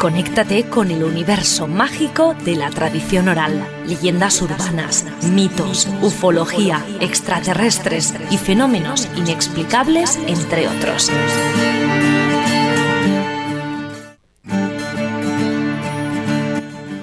Conéctate con el universo mágico de la tradición oral, leyendas urbanas, mitos, ufología, extraterrestres y fenómenos inexplicables, entre otros.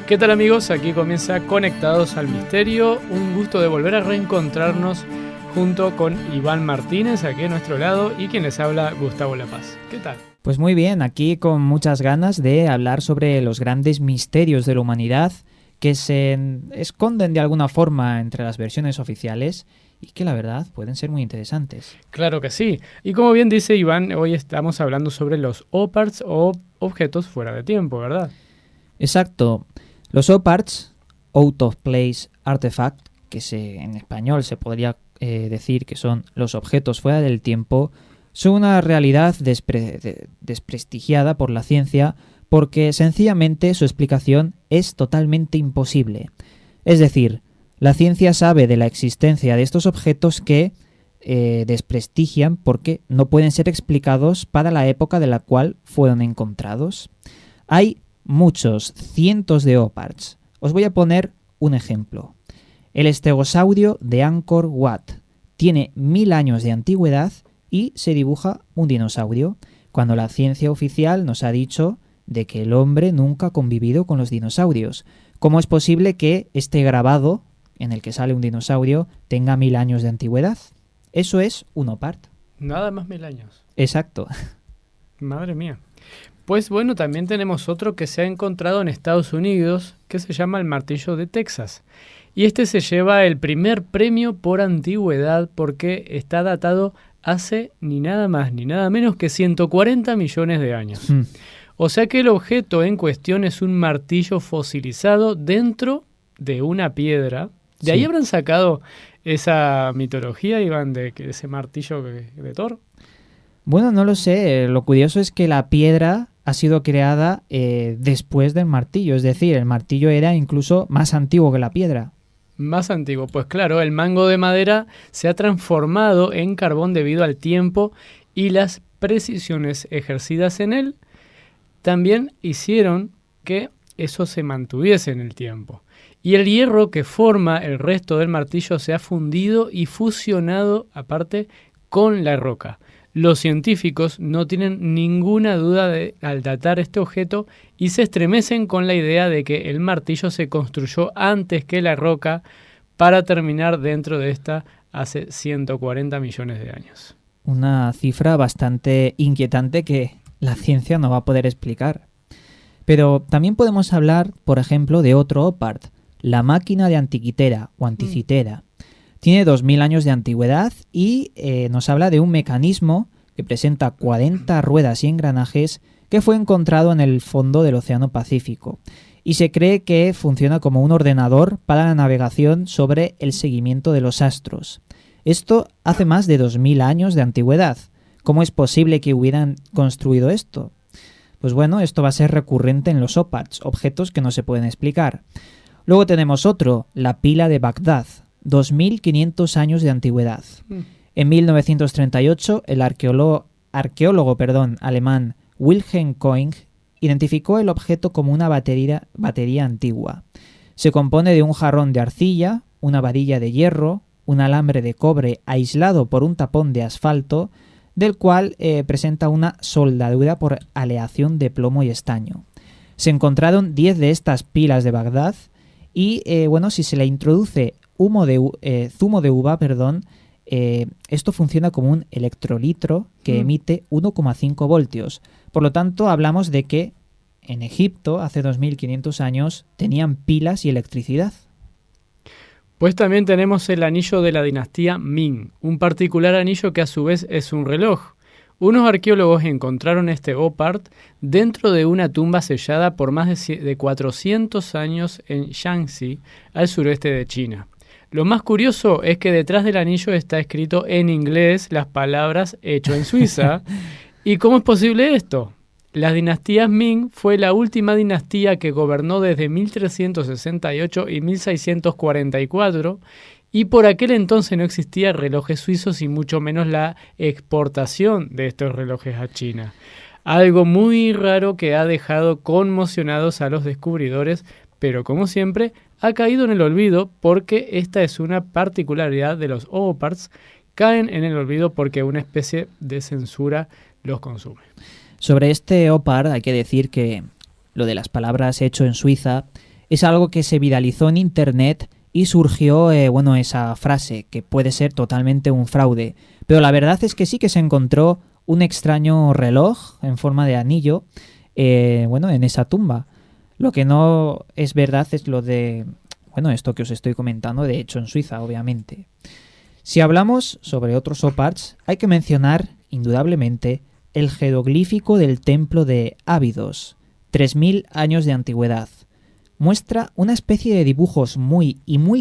¿Qué tal, amigos? Aquí comienza Conectados al Misterio. Un gusto de volver a reencontrarnos junto con Iván Martínez, aquí a nuestro lado, y quien les habla, Gustavo La Paz. ¿Qué tal? Pues muy bien, aquí con muchas ganas de hablar sobre los grandes misterios de la humanidad que se esconden de alguna forma entre las versiones oficiales y que la verdad pueden ser muy interesantes. Claro que sí. Y como bien dice Iván, hoy estamos hablando sobre los OPARTs o objetos fuera de tiempo, ¿verdad? Exacto. Los OPARTs, Out of Place Artifact, que en español se podría decir que son los objetos fuera del tiempo, son una realidad desprestigiada por la ciencia porque sencillamente su explicación es totalmente imposible. Es decir, la ciencia sabe de la existencia de estos objetos que desprestigian porque no pueden ser explicados para la época de la cual fueron encontrados. Hay muchos, cientos de OPARTs. Os voy a poner un ejemplo. El estegosaurio de Angkor Wat tiene 1000 años de antigüedad y se dibuja un dinosaurio, cuando la ciencia oficial nos ha dicho de que el hombre nunca ha convivido con los dinosaurios. ¿Cómo es posible que este grabado, en el que sale un dinosaurio, tenga 1000 años de antigüedad? Eso es un OPART. Nada más 1000 años. Exacto. Madre mía. Pues bueno, también tenemos otro que se ha encontrado en Estados Unidos, que se llama el martillo de Texas. Y este se lleva el primer premio por antigüedad porque está datado hace ni nada más ni nada menos que 140 millones de años. O sea que el objeto en cuestión es un martillo fosilizado dentro de una piedra. ¿De ahí habrán sacado esa mitología, Iván, de ese martillo de Thor? Bueno, no lo sé. Lo curioso es que la piedra ha sido creada después del martillo. Es decir, el martillo era incluso más antiguo que la piedra. Más antiguo, pues claro, el mango de madera se ha transformado en carbón debido al tiempo y las precisiones ejercidas en él también hicieron que eso se mantuviese en el tiempo. Y el hierro que forma el resto del martillo se ha fundido y fusionado aparte con la roca. Los científicos no tienen ninguna duda al datar este objeto y se estremecen con la idea de que el martillo se construyó antes que la roca para terminar dentro de esta hace 140 millones de años. Una cifra bastante inquietante que la ciencia no va a poder explicar. Pero también podemos hablar, por ejemplo, de otro OPART, la máquina de Antiquitera o Anticitera. Tiene 2000 años de antigüedad y nos habla de un mecanismo que presenta 40 ruedas y engranajes que fue encontrado en el fondo del Océano Pacífico. Y se cree que funciona como un ordenador para la navegación sobre el seguimiento de los astros. Esto hace más de 2000 años de antigüedad. ¿Cómo es posible que hubieran construido esto? Pues bueno, esto va a ser recurrente en los OPARTs, objetos que no se pueden explicar. Luego tenemos otro, la pila de Bagdad. 2500 años de antigüedad. En 1938, el arqueólogo alemán Wilhelm Koing identificó el objeto como una batería antigua. Se compone de un jarrón de arcilla, una varilla de hierro, un alambre de cobre aislado por un tapón de asfalto, del cual presenta una soldadura por aleación de plomo y estaño. Se encontraron 10 de estas pilas de Bagdad y, si se le introduce zumo de uva, esto funciona como un electrolitro que emite 1,5 voltios. Por lo tanto, hablamos de que en Egipto, hace 2500 años, tenían pilas y electricidad. Pues también tenemos el anillo de la dinastía Ming, un particular anillo que a su vez es un reloj. Unos arqueólogos encontraron este OPART dentro de una tumba sellada por más de 400 años en Shaanxi, al sureste de China. Lo más curioso es que detrás del anillo está escrito en inglés las palabras hecho en Suiza. ¿Y cómo es posible esto? La dinastía Ming fue la última dinastía que gobernó desde 1368 y 1644 y por aquel entonces no existían relojes suizos y mucho menos la exportación de estos relojes a China. Algo muy raro que ha dejado conmocionados a los descubridores, pero como siempre ha caído en el olvido porque esta es una particularidad de los ovoparts. Caen en el olvido porque una especie de censura los consume. Sobre este opard hay que decir que lo de las palabras hecho en Suiza es algo que se viralizó en internet y surgió esa frase que puede ser totalmente un fraude. Pero la verdad es que sí que se encontró un extraño reloj en forma de anillo en esa tumba. Lo que no es verdad es lo de esto que os estoy comentando, de hecho en Suiza, obviamente. Si hablamos sobre otros oparts, hay que mencionar, indudablemente, el jeroglífico del templo de Ábidos, 3000 años de antigüedad. Muestra una especie de dibujos muy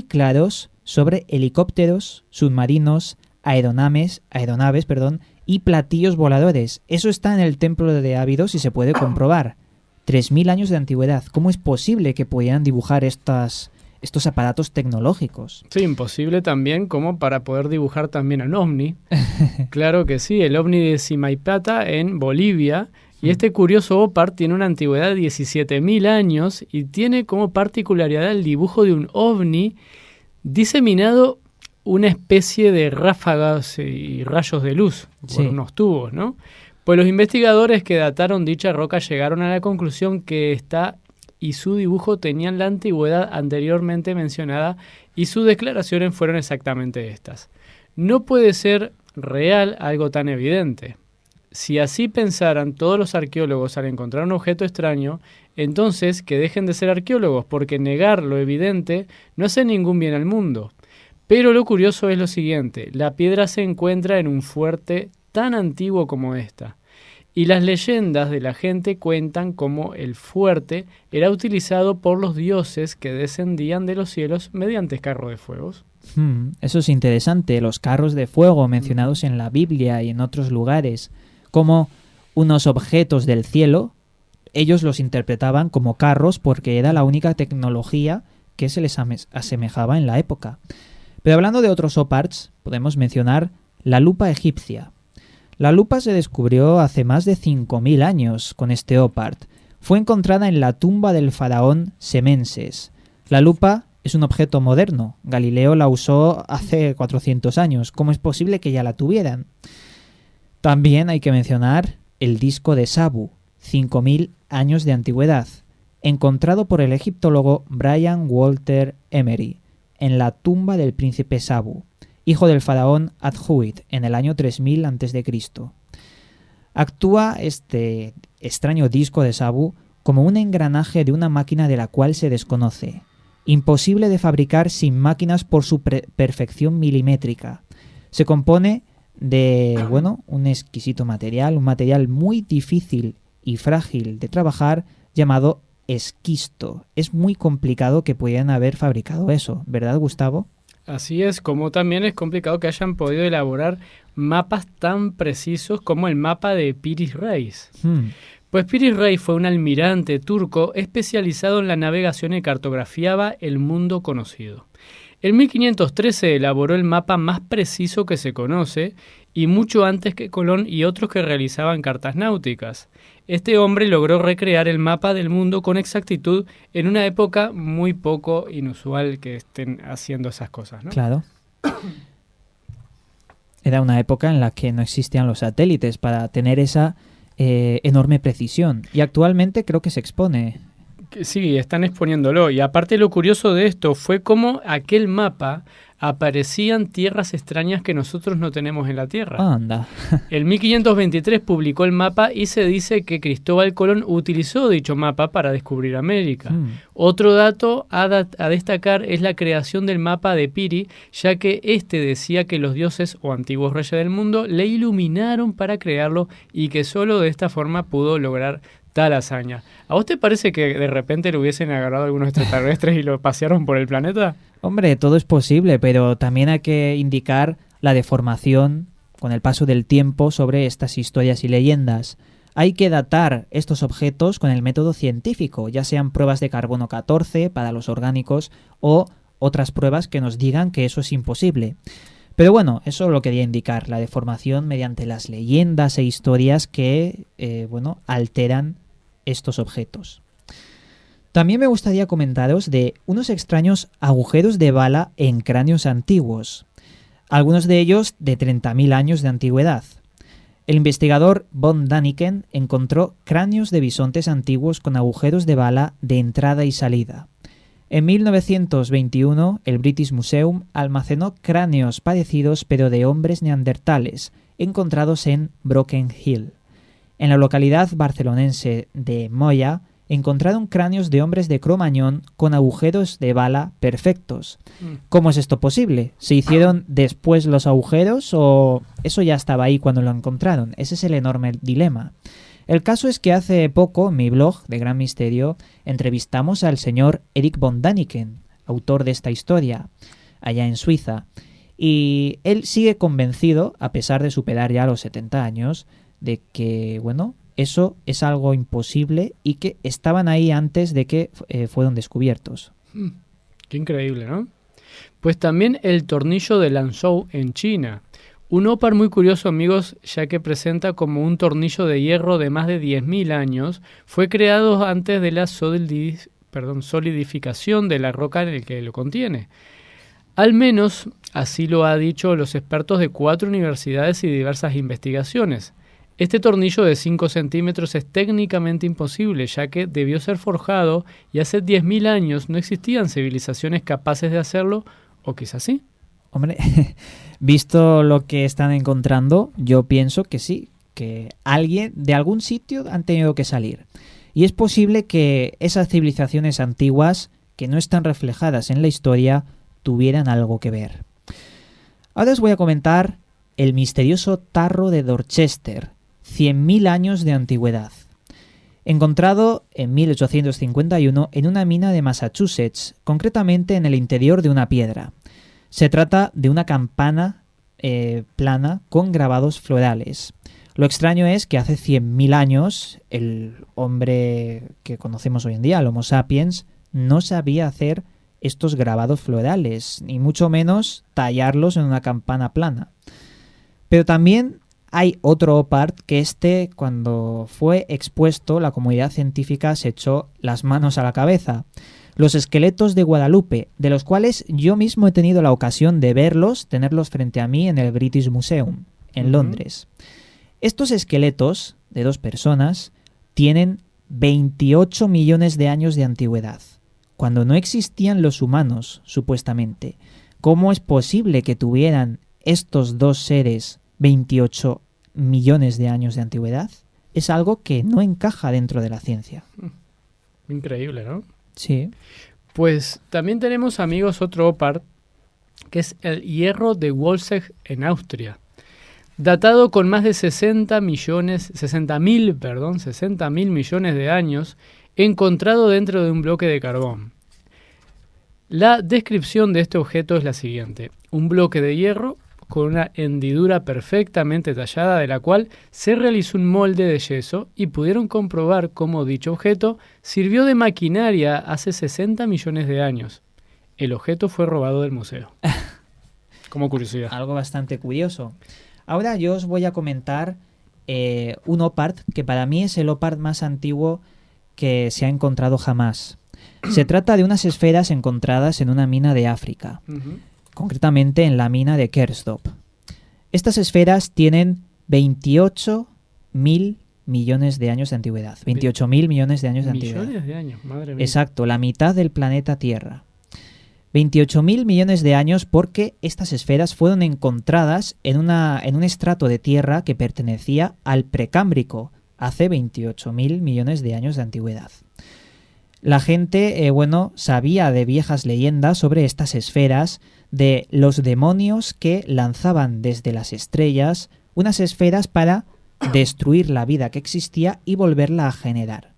claros sobre helicópteros, submarinos, aeronaves, y platillos voladores. Eso está en el templo de Ábidos y se puede comprobar. 3000 años de antigüedad. ¿Cómo es posible que pudieran dibujar estos aparatos tecnológicos? Sí, imposible también como para poder dibujar también un ovni. Claro que sí, el ovni de Samaipata en Bolivia. Y este curioso opart tiene una antigüedad de 17.000 años y tiene como particularidad el dibujo de un ovni diseminado una especie de ráfagas y rayos de luz por unos tubos, ¿no? Pues los investigadores que dataron dicha roca llegaron a la conclusión que esta y su dibujo tenían la antigüedad anteriormente mencionada y sus declaraciones fueron exactamente estas. No puede ser real algo tan evidente. Si así pensaran todos los arqueólogos al encontrar un objeto extraño, entonces que dejen de ser arqueólogos, porque negar lo evidente no hace ningún bien al mundo. Pero lo curioso es lo siguiente, la piedra se encuentra en un fuerte tan antiguo como esta, y las leyendas de la gente cuentan cómo el fuerte era utilizado por los dioses que descendían de los cielos mediante carros de fuegos. Eso es interesante, los carros de fuego mencionados en la Biblia y en otros lugares, como unos objetos del cielo, ellos los interpretaban como carros porque era la única tecnología que se les asemejaba en la época. Pero hablando de otros oparts, podemos mencionar la lupa egipcia. La lupa se descubrió hace más de 5.000 años con este opart. Fue encontrada en la tumba del faraón Semenses. La lupa es un objeto moderno. Galileo la usó hace 400 años. ¿Cómo es posible que ya la tuvieran? También hay que mencionar el disco de Sabu, 5.000 años de antigüedad, encontrado por el egiptólogo Brian Walter Emery en la tumba del príncipe Sabu, hijo del faraón Adjuid, en el año 3000 a.C. Actúa este extraño disco de Sabu como un engranaje de una máquina de la cual se desconoce, imposible de fabricar sin máquinas por su perfección milimétrica. Se compone de, un exquisito material, un material muy difícil y frágil de trabajar llamado esquisto. Es muy complicado que pudieran haber fabricado eso, ¿verdad, Gustavo? Así es, como también es complicado que hayan podido elaborar mapas tan precisos como el mapa de Piris Reis. Pues Piris Reis fue un almirante turco especializado en la navegación y cartografiaba el mundo conocido. En 1513 elaboró el mapa más preciso que se conoce y mucho antes que Colón y otros que realizaban cartas náuticas. Este hombre logró recrear el mapa del mundo con exactitud en una época muy poco inusual que estén haciendo esas cosas, ¿no? Claro. Era una época en la que no existían los satélites para tener esa enorme precisión. Y actualmente creo que se expone. Sí, están exponiéndolo. Y aparte lo curioso de esto fue cómo aquel mapa aparecían tierras extrañas que nosotros no tenemos en la Tierra. Anda. En 1523 publicó el mapa y se dice que Cristóbal Colón utilizó dicho mapa para descubrir América. Otro dato a destacar es la creación del mapa de Piri, ya que este decía que los dioses o antiguos reyes del mundo le iluminaron para crearlo y que solo de esta forma pudo lograr tal hazaña. ¿A vos te parece que de repente le hubiesen agarrado algunos extraterrestres y lo pasearon por el planeta? Hombre, todo es posible, pero también hay que indicar la deformación con el paso del tiempo sobre estas historias y leyendas. Hay que datar estos objetos con el método científico, ya sean pruebas de carbono 14 para los orgánicos o otras pruebas que nos digan que eso es imposible. Pero bueno, eso lo quería indicar, la deformación mediante las leyendas e historias que, alteran estos objetos. También me gustaría comentaros de unos extraños agujeros de bala en cráneos antiguos, algunos de ellos de 30.000 años de antigüedad. El investigador von Däniken encontró cráneos de bisontes antiguos con agujeros de bala de entrada y salida. En 1921, el British Museum almacenó cráneos parecidos pero de hombres neandertales, encontrados en Broken Hill. En la localidad barcelonense de Moya, encontraron cráneos de hombres de Cromañón con agujeros de bala perfectos. ¿Cómo es esto posible? ¿Se hicieron después los agujeros o eso ya estaba ahí cuando lo encontraron? Ese es el enorme dilema. El caso es que hace poco, en mi blog de Gran Misterio, entrevistamos al señor Erik von Däniken, autor de esta historia, allá en Suiza, y él sigue convencido, a pesar de superar ya los 70 años, de que, eso es algo imposible y que estaban ahí antes de que fueron descubiertos. Qué increíble, ¿no? Pues también el tornillo de Lanzhou en China. Un ópar muy curioso, amigos, ya que presenta como un tornillo de hierro de más de 10.000 años, fue creado antes de la solidificación de la roca en el que lo contiene. Al menos así lo ha dicho los expertos de 4 universidades y diversas investigaciones. Este tornillo de 5 centímetros es técnicamente imposible, ya que debió ser forjado y hace 10.000 años no existían civilizaciones capaces de hacerlo, o quizás sí. Hombre, visto lo que están encontrando, yo pienso que sí, que alguien de algún sitio han tenido que salir. Y es posible que esas civilizaciones antiguas, que no están reflejadas en la historia, tuvieran algo que ver. Ahora os voy a comentar el misterioso tarro de Dorchester, 100.000 años de antigüedad. Encontrado en 1851 en una mina de Massachusetts, concretamente en el interior de una piedra. Se trata de una campana plana con grabados florales. Lo extraño es que hace 100.000 años el hombre que conocemos hoy en día, el Homo sapiens, no sabía hacer estos grabados florales, ni mucho menos tallarlos en una campana plana. Pero también hay otro OPART que cuando fue expuesto, la comunidad científica se echó las manos a la cabeza. Los esqueletos de Guadalupe, de los cuales yo mismo he tenido la ocasión de tenerlos frente a mí en el British Museum, en Londres. Estos esqueletos de 2 personas tienen 28 millones de años de antigüedad, cuando no existían los humanos, supuestamente. ¿Cómo es posible que tuvieran estos 2 seres 28 millones de años de antigüedad? Es algo que no encaja dentro de la ciencia. Increíble, ¿no? Sí. Pues también tenemos, amigos, otro OPART, que es el hierro de Wolfsegg en Austria. Datado con más de 60.000 millones de años, encontrado dentro de un bloque de carbón. La descripción de este objeto es la siguiente: un bloque de hierro con una hendidura perfectamente tallada de la cual se realizó un molde de yeso y pudieron comprobar cómo dicho objeto sirvió de maquinaria hace 60 millones de años. El objeto fue robado del museo. Como curiosidad. Algo bastante curioso. Ahora yo os voy a comentar un OPART que para mí es el OPART más antiguo que se ha encontrado jamás. Se trata de unas esferas encontradas en una mina de África. Concretamente en la mina de Kersdorp. Estas esferas tienen 28.000 millones de años de antigüedad. 28.000 millones de años de antigüedad. Millones de años, madre mía. Exacto, la mitad del planeta Tierra. 28.000 millones de años porque estas esferas fueron encontradas en un estrato de tierra que pertenecía al Precámbrico, hace 28.000 millones de años de antigüedad. La gente, sabía de viejas leyendas sobre estas esferas, de los demonios que lanzaban desde las estrellas unas esferas para destruir la vida que existía y volverla a generar.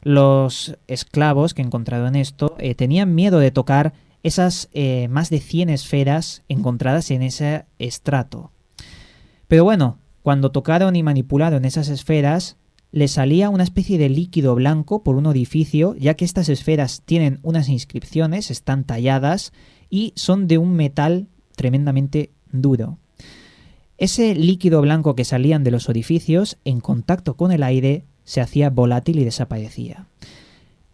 Los esclavos que encontraron esto tenían miedo de tocar esas más de 100 esferas encontradas en ese estrato. Pero cuando tocaron y manipularon esas esferas, le salía una especie de líquido blanco por un orificio, ya que estas esferas tienen unas inscripciones, están talladas y son de un metal tremendamente duro. Ese líquido blanco que salían de los orificios, en contacto con el aire, se hacía volátil y desaparecía.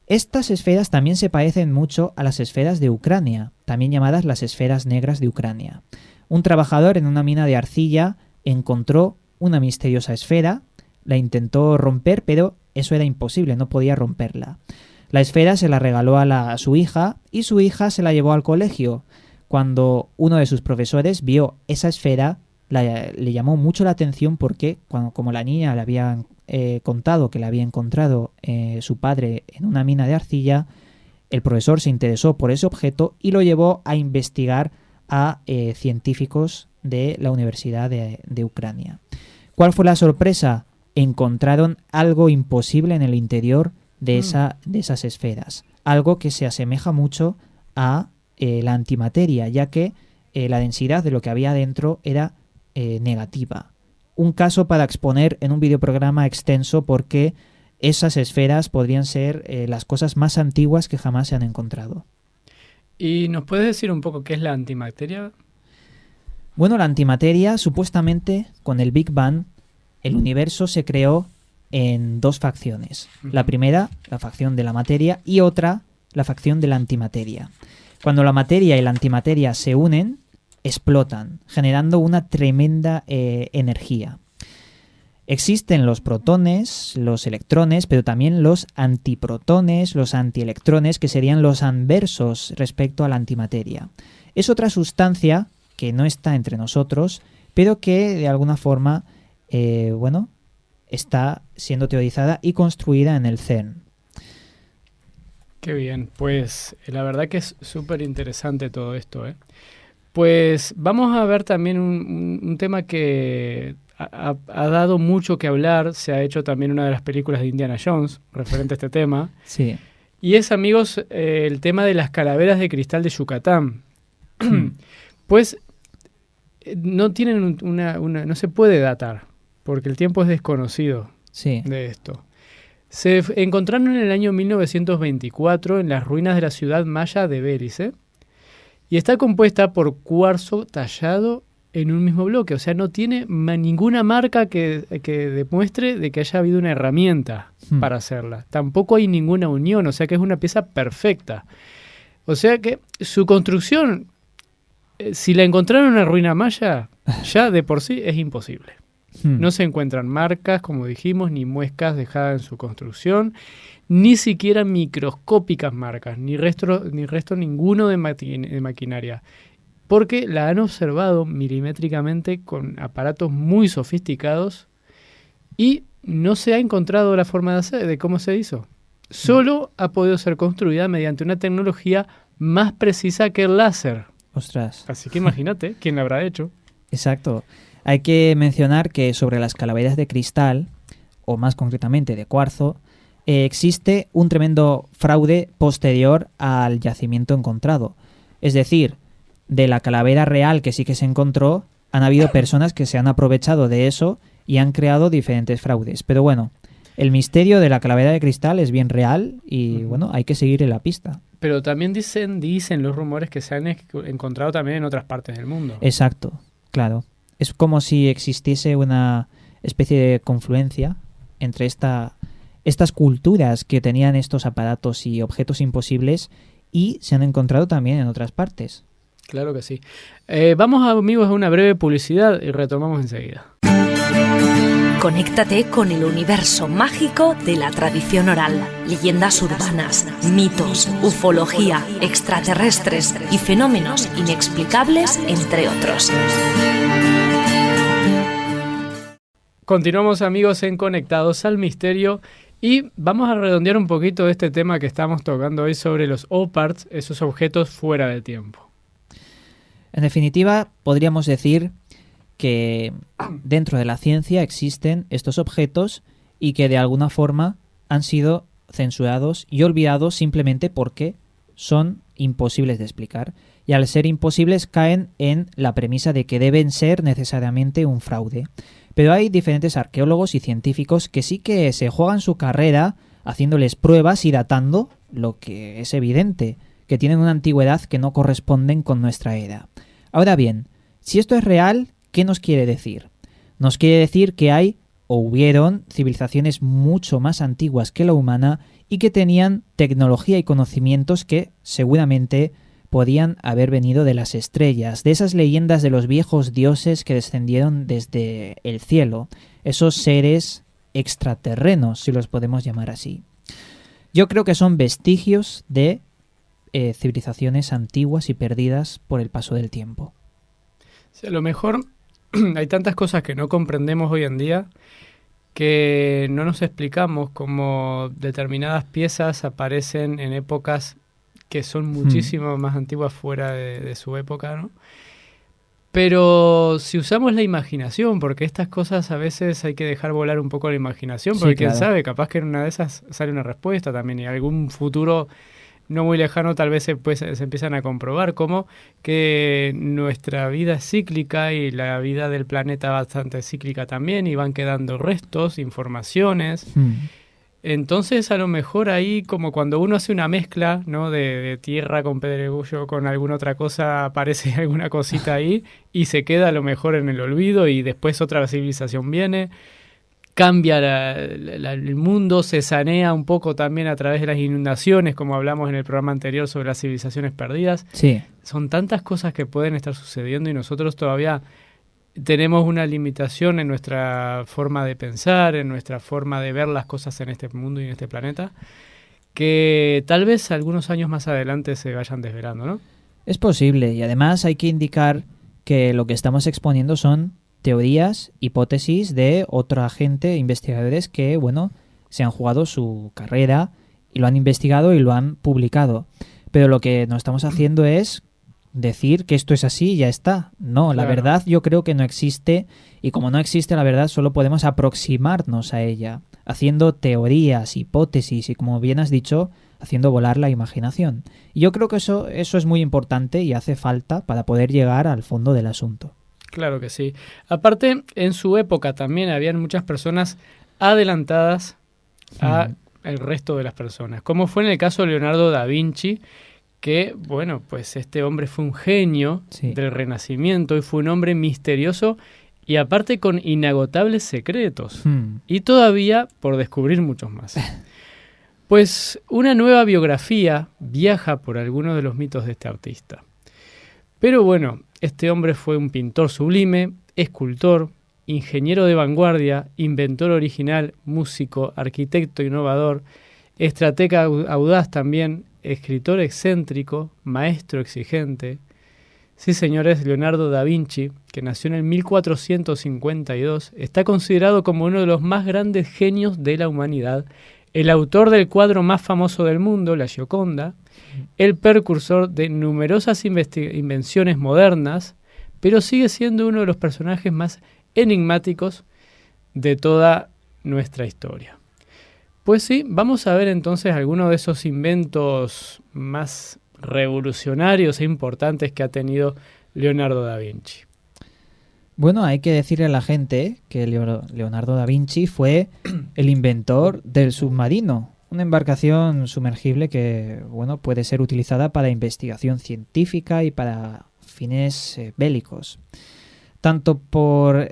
Estas esferas también se parecen mucho a las esferas de Ucrania, también llamadas las esferas negras de Ucrania. Un trabajador en una mina de arcilla encontró una misteriosa esfera, la intentó romper, pero eso era imposible, no podía romperla. La esfera se la regaló a su hija y su hija se la llevó al colegio. Cuando uno de sus profesores vio esa esfera, le llamó mucho la atención porque, como la niña le había contado que la había encontrado su padre en una mina de arcilla, el profesor se interesó por ese objeto y lo llevó a investigar a científicos de la Universidad de Ucrania. ¿Cuál fue la sorpresa? Encontraron algo imposible en el interior de esas esferas, algo que se asemeja mucho a la antimateria, ya que la densidad de lo que había dentro era negativa. Un caso para exponer en un videoprograma extenso porque esas esferas podrían ser las cosas más antiguas que jamás se han encontrado. ¿Y nos puedes decir un poco qué es la antimateria? Bueno, la antimateria, supuestamente, con el Big Bang, el universo se creó en dos facciones. La primera, la facción de la materia, y otra, la facción de la antimateria. Cuando la materia y la antimateria se unen, explotan, generando una tremenda energía. Existen los protones, los electrones, pero también los antiprotones, los antielectrones, que serían los anversos respecto a la antimateria. Es otra sustancia que no está entre nosotros, pero que de alguna forma, está siendo teorizada y construida en el CERN. Qué bien, pues la verdad que es súper interesante todo esto, ¿eh? Pues vamos a ver también un tema que ha dado mucho que hablar, se ha hecho también una de las películas de Indiana Jones referente a este tema. Sí. Y es, amigos, el tema de las calaveras de cristal de Yucatán. Pues no tienen no se puede datar, porque el tiempo es desconocido de esto. Se encontraron en el año 1924 en las ruinas de la ciudad maya de Belice y está compuesta por cuarzo tallado en un mismo bloque, o sea, no tiene ninguna marca que demuestre de que haya habido una herramienta para hacerla. Tampoco hay ninguna unión, o sea que es una pieza perfecta. O sea que su construcción, si la encontraron en una ruina maya, ya de por sí es imposible. No se encuentran marcas, como dijimos, ni muescas dejadas en su construcción, ni siquiera microscópicas marcas, ni resto ninguno de maquinaria, porque la han observado milimétricamente con aparatos muy sofisticados y no se ha encontrado la forma de cómo se hizo. Solo ha podido ser construida mediante una tecnología más precisa que el láser. Ostras. Así que imagínate quién la habrá hecho. Exacto. Hay que mencionar que sobre las calaveras de cristal, o más concretamente de cuarzo, existe un tremendo fraude posterior al yacimiento encontrado. Es decir, de la calavera real que sí que se encontró, han habido personas que se han aprovechado de eso y han creado diferentes fraudes. Pero bueno, el misterio de la calavera de cristal es bien real y bueno, hay que seguir en la pista. Pero también dicen los rumores que se han encontrado también en otras partes del mundo. Exacto, claro. Es como si existiese una especie de confluencia entre estas culturas que tenían estos aparatos y objetos imposibles y se han encontrado también en otras partes. Claro que sí. Vamos, amigos, a una breve publicidad y retomamos enseguida. Conéctate con el universo mágico de la tradición oral, leyendas urbanas, mitos, ufología, extraterrestres y fenómenos inexplicables, entre otros. Continuamos, amigos, en Conectados al Misterio y vamos a redondear un poquito de este tema que estamos tocando hoy sobre los OPARTs, esos objetos fuera de tiempo. En definitiva, podríamos decir que dentro de la ciencia existen estos objetos y que de alguna forma han sido censurados y olvidados simplemente porque son imposibles de explicar. Y al ser imposibles caen en la premisa de que deben ser necesariamente un fraude. Pero hay diferentes arqueólogos y científicos que sí que se juegan su carrera haciéndoles pruebas y datando lo que es evidente, que tienen una antigüedad que no corresponden con nuestra era. Ahora bien, Si esto es real, ¿qué nos quiere decir? Nos quiere decir que hay o hubieron civilizaciones mucho más antiguas que la humana y que tenían tecnología y conocimientos que seguramente podían haber venido de las estrellas, de esas leyendas de los viejos dioses que descendieron desde el cielo, esos seres extraterrenos, si los podemos llamar así. Yo creo que son vestigios de civilizaciones antiguas y perdidas por el paso del tiempo. Sí, a lo mejor hay tantas cosas que no comprendemos hoy en día que no nos explicamos cómo determinadas piezas aparecen en épocas que son muchísimo más antiguas fuera de su época, ¿no? Pero si usamos la imaginación, porque estas cosas a veces hay que dejar volar un poco la imaginación, porque quién sabe, capaz que en una de esas sale una respuesta también, y en algún futuro no muy lejano tal vez se empiezan a comprobar como que nuestra vida es cíclica y la vida del planeta bastante cíclica también, y van quedando restos, informaciones. Entonces, a lo mejor ahí, como cuando uno hace una mezcla, ¿no?, de tierra con pedregullo, con alguna otra cosa, aparece alguna cosita ahí y se queda a lo mejor en el olvido, y después otra civilización viene, cambia el mundo, se sanea un poco también a través de las inundaciones, como hablamos en el programa anterior sobre las civilizaciones perdidas. Sí. Son tantas cosas que pueden estar sucediendo y nosotros todavía tenemos una limitación en nuestra forma de pensar, en nuestra forma de ver las cosas en este mundo y en este planeta, que tal vez algunos años más adelante se vayan desvelando, ¿no? Es posible, y además hay que indicar que lo que estamos exponiendo son teorías, hipótesis de otra gente, investigadores que, bueno, se han jugado su carrera y lo han investigado y lo han publicado. Pero lo que no estamos haciendo es decir que esto es así y ya está. No, la verdad yo creo que no existe, y como no existe la verdad solo podemos aproximarnos a ella, haciendo teorías, hipótesis y, como bien has dicho, haciendo volar la imaginación. Y yo creo que eso es muy importante y hace falta para poder llegar al fondo del asunto. Claro que sí. Aparte, en su época también habían muchas personas adelantadas a el resto de las personas, como fue en el caso de Leonardo da Vinci, que, bueno, pues este hombre fue un genio del Renacimiento y fue un hombre misterioso y aparte con inagotables secretos y todavía por descubrir muchos más. Pues una nueva biografía viaja por algunos de los mitos de este artista. Pero bueno, este hombre fue un pintor sublime, escultor, ingeniero de vanguardia, inventor original, músico, arquitecto innovador, estratega audaz también, escritor excéntrico, maestro exigente. Sí, señores, Leonardo da Vinci, que nació en el 1452, está considerado como uno de los más grandes genios de la humanidad, el autor del cuadro más famoso del mundo, la Gioconda, el precursor de numerosas invenciones modernas, pero sigue siendo uno de los personajes más enigmáticos de toda nuestra historia. Pues sí, vamos a ver entonces algunos de esos inventos más revolucionarios e importantes que ha tenido Leonardo da Vinci. Bueno, hay que decirle a la gente que Leonardo da Vinci fue el inventor del submarino, una embarcación sumergible que, bueno, puede ser utilizada para investigación científica y para fines bélicos. Tanto por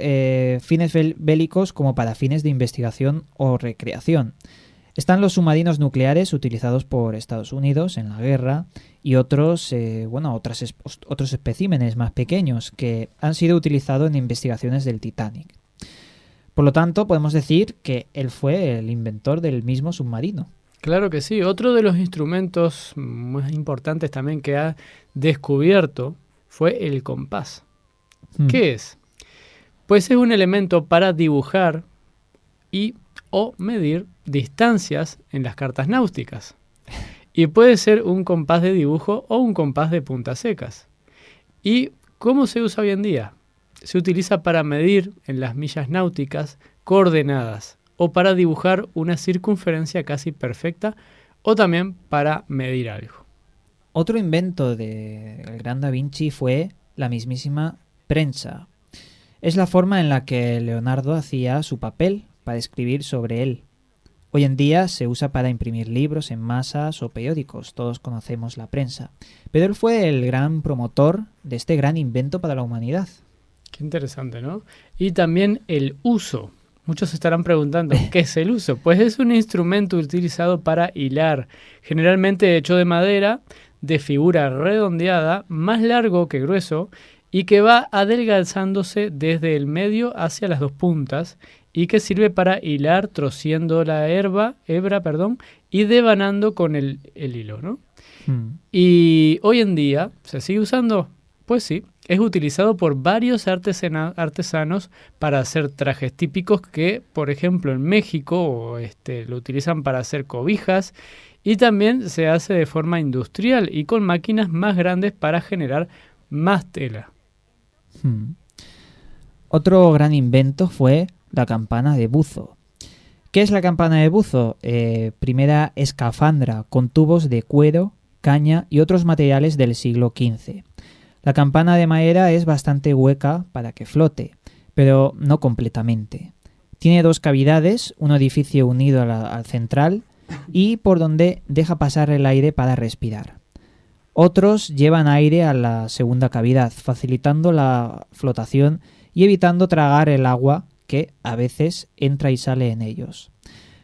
fines bélicos como para fines de investigación o recreación. Están los submarinos nucleares utilizados por Estados Unidos en la guerra y otros especímenes más pequeños que han sido utilizados en investigaciones del Titanic. Por lo tanto, podemos decir que él fue el inventor del mismo submarino. Claro que sí. Otro de los instrumentos muy importantes también que ha descubierto fue el compás. ¿Qué es? Pues es un elemento para dibujar o medir distancias en las cartas náuticas. Y puede ser un compás de dibujo o un compás de puntas secas. ¿Y cómo se usa hoy en día? Se utiliza para medir en las millas náuticas coordenadas o para dibujar una circunferencia casi perfecta o también para medir algo. Otro invento del gran Da Vinci fue la mismísima prensa. Es la forma en la que Leonardo hacía su papel para escribir sobre él. Hoy en día se usa para imprimir libros en masas o periódicos, todos conocemos la prensa. Pero él fue el gran promotor de este gran invento para la humanidad. Qué interesante, ¿no? Y también el uso. Muchos se estarán preguntando, ¿qué es el uso? Pues es un instrumento utilizado para hilar, generalmente hecho de madera, de figura redondeada, más largo que grueso, y que va adelgazándose desde el medio hacia las dos puntas, y que sirve para hilar trociendo la hebra, y devanando con el hilo, ¿no? Y hoy en día, ¿se sigue usando? Pues sí, es utilizado por varios artesanos para hacer trajes típicos que, por ejemplo, en México lo utilizan para hacer cobijas, y también se hace de forma industrial y con máquinas más grandes para generar más tela. Otro gran invento fue la campana de buzo. ¿Qué es la campana de buzo? Primera escafandra con tubos de cuero, caña y otros materiales del siglo XV. La campana de madera es bastante hueca para que flote, pero no completamente. Tiene dos cavidades, un orificio unido al central y por donde deja pasar el aire para respirar. Otros llevan aire a la segunda cavidad, facilitando la flotación y evitando tragar el agua que a veces entra y sale en ellos.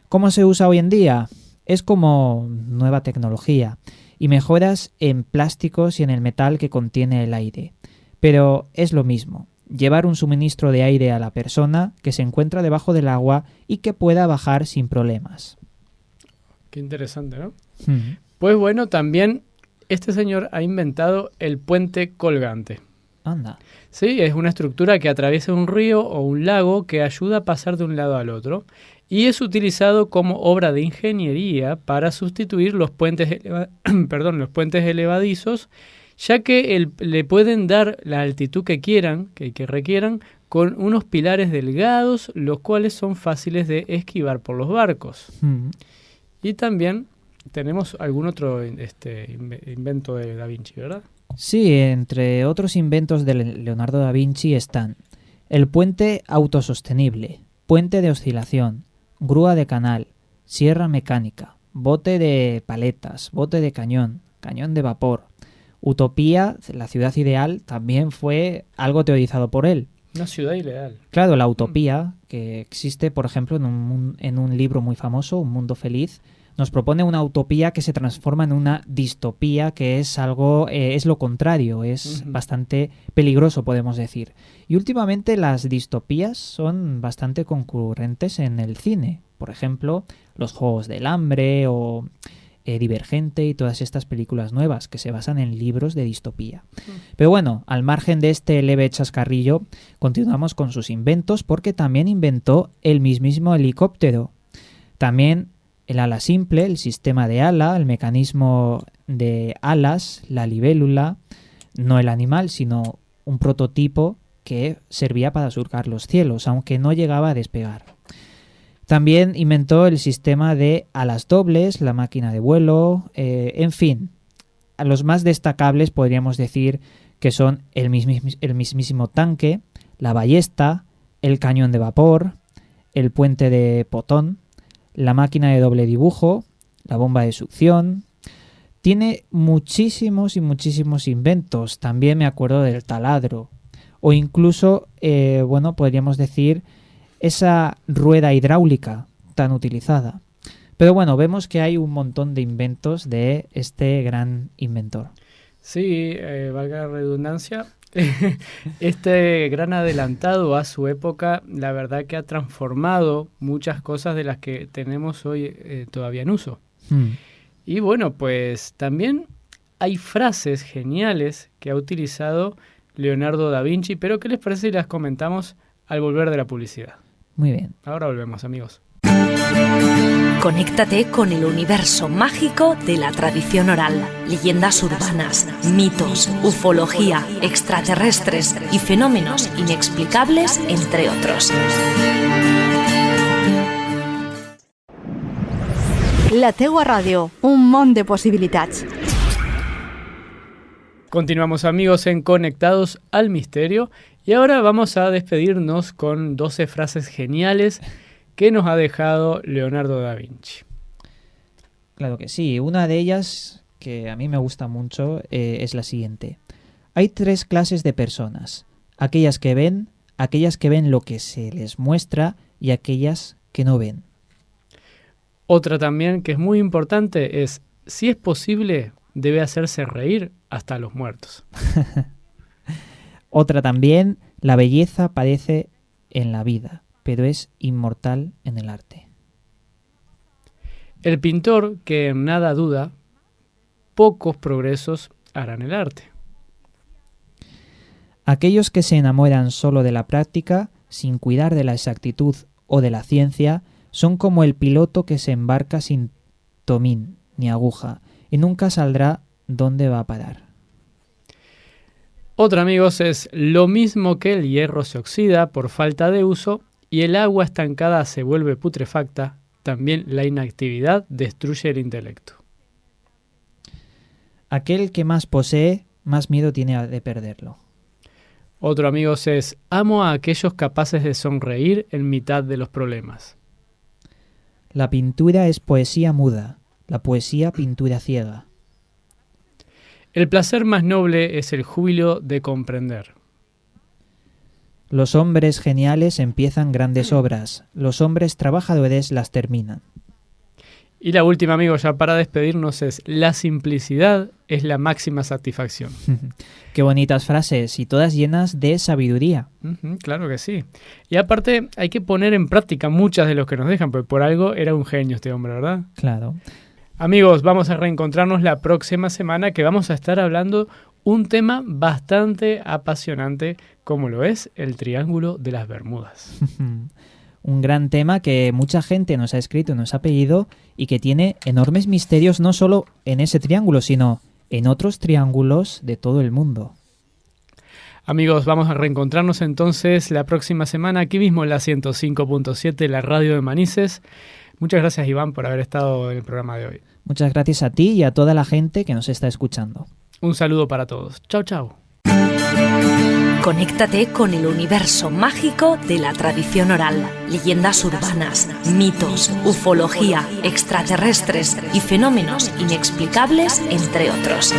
¿Cómo se usa hoy en día? Es como nueva tecnología y mejoras en plásticos y en el metal que contiene el aire. Pero es lo mismo, llevar un suministro de aire a la persona que se encuentra debajo del agua y que pueda bajar sin problemas. Qué interesante, ¿no? Pues bueno, también este señor ha inventado el puente colgante. Anda. Sí, es una estructura que atraviesa un río o un lago que ayuda a pasar de un lado al otro y es utilizado como obra de ingeniería para sustituir los puentes, los puentes elevadizos, ya que le pueden dar la altitud que quieran, que requieran, con unos pilares delgados, los cuales son fáciles de esquivar por los barcos. Y también tenemos algún otro invento de Da Vinci, ¿verdad? Sí, entre otros inventos de Leonardo da Vinci están el puente autosostenible, puente de oscilación, grúa de canal, sierra mecánica, bote de paletas, bote de cañón, cañón de vapor. Utopía, la ciudad ideal, también fue algo teorizado por él. Una ciudad ideal. Claro, la utopía, que existe, por ejemplo, en un libro muy famoso, Un mundo feliz, nos propone una utopía que se transforma en una distopía, que es algo, es lo contrario, es bastante peligroso, podemos decir. Y últimamente las distopías son bastante concurrentes en el cine. Por ejemplo, Los Juegos del Hambre o Divergente y todas estas películas nuevas que se basan en libros de distopía. Pero bueno, al margen de este leve chascarrillo, continuamos con sus inventos porque también inventó el mismísimo helicóptero. También el ala simple, el sistema de ala, el mecanismo de alas, la libélula, no el animal, sino un prototipo que servía para surcar los cielos, aunque no llegaba a despegar. También inventó el sistema de alas dobles, la máquina de vuelo, en fin. A los más destacables podríamos decir que son el mismísimo tanque, la ballesta, el cañón de vapor, el puente de Potón, la máquina de doble dibujo, la bomba de succión. Tiene muchísimos y muchísimos inventos. También me acuerdo del taladro. O incluso, podríamos decir, esa rueda hidráulica tan utilizada. Pero bueno, vemos que hay un montón de inventos de este gran inventor. Sí, valga la redundancia. Este gran adelantado a su época, la verdad que ha transformado muchas cosas de las que tenemos hoy todavía en uso. Y bueno, pues también hay frases geniales que ha utilizado Leonardo da Vinci, pero ¿qué les parece si las comentamos al volver de la publicidad? Muy bien. Ahora volvemos, amigos. Conéctate con el universo mágico de la tradición oral, leyendas urbanas, mitos, ufología, extraterrestres y fenómenos inexplicables, entre otros. La Teua Ràdio, un món de possibilitats. Continuamos, amigos, en Conectados al Misterio y ahora vamos a despedirnos con 12 frases geniales que nos ha dejado Leonardo da Vinci. Claro que sí. Una de ellas, que a mí me gusta mucho, es la siguiente. Hay 3 clases de personas. aquellas que ven lo que se les muestra y aquellas que no ven. Otra también que es muy importante es, si es posible, debe hacerse reír hasta a los muertos. Otra también, la belleza aparece en la vida, pero es inmortal en el arte. El pintor, que en nada duda, pocos progresos harán el arte. Aquellos que se enamoran solo de la práctica, sin cuidar de la exactitud o de la ciencia, son como el piloto que se embarca sin tomín ni aguja y nunca saldrá dónde va a parar. Otra, amigos, es lo mismo que el hierro se oxida por falta de uso y el agua estancada se vuelve putrefacta, también la inactividad destruye el intelecto. Aquel que más posee, más miedo tiene de perderlo. Otro, amigos, es amo a aquellos capaces de sonreír en mitad de los problemas. La pintura es poesía muda, la poesía pintura ciega. El placer más noble es el júbilo de comprender. Los hombres geniales empiezan grandes obras, los hombres trabajadores las terminan. Y la última, amigos, ya para despedirnos, es la simplicidad es la máxima satisfacción. Qué bonitas frases y todas llenas de sabiduría. Claro que sí. Y aparte hay que poner en práctica muchas de los que nos dejan, porque por algo era un genio este hombre, ¿verdad? Claro. Amigos, vamos a reencontrarnos la próxima semana, que vamos a estar hablando un tema bastante apasionante, como lo es el Triángulo de las Bermudas. Un gran tema que mucha gente nos ha escrito y nos ha pedido y que tiene enormes misterios no solo en ese triángulo, sino en otros triángulos de todo el mundo. Amigos, vamos a reencontrarnos entonces la próxima semana aquí mismo en la 105.7, la radio de Manises. Muchas gracias, Iván, por haber estado en el programa de hoy. Muchas gracias a ti y a toda la gente que nos está escuchando. Un saludo para todos. Chao, chao. Conéctate con el universo mágico de la tradición oral, leyendas urbanas, mitos, ufología, extraterrestres y fenómenos inexplicables, entre otros.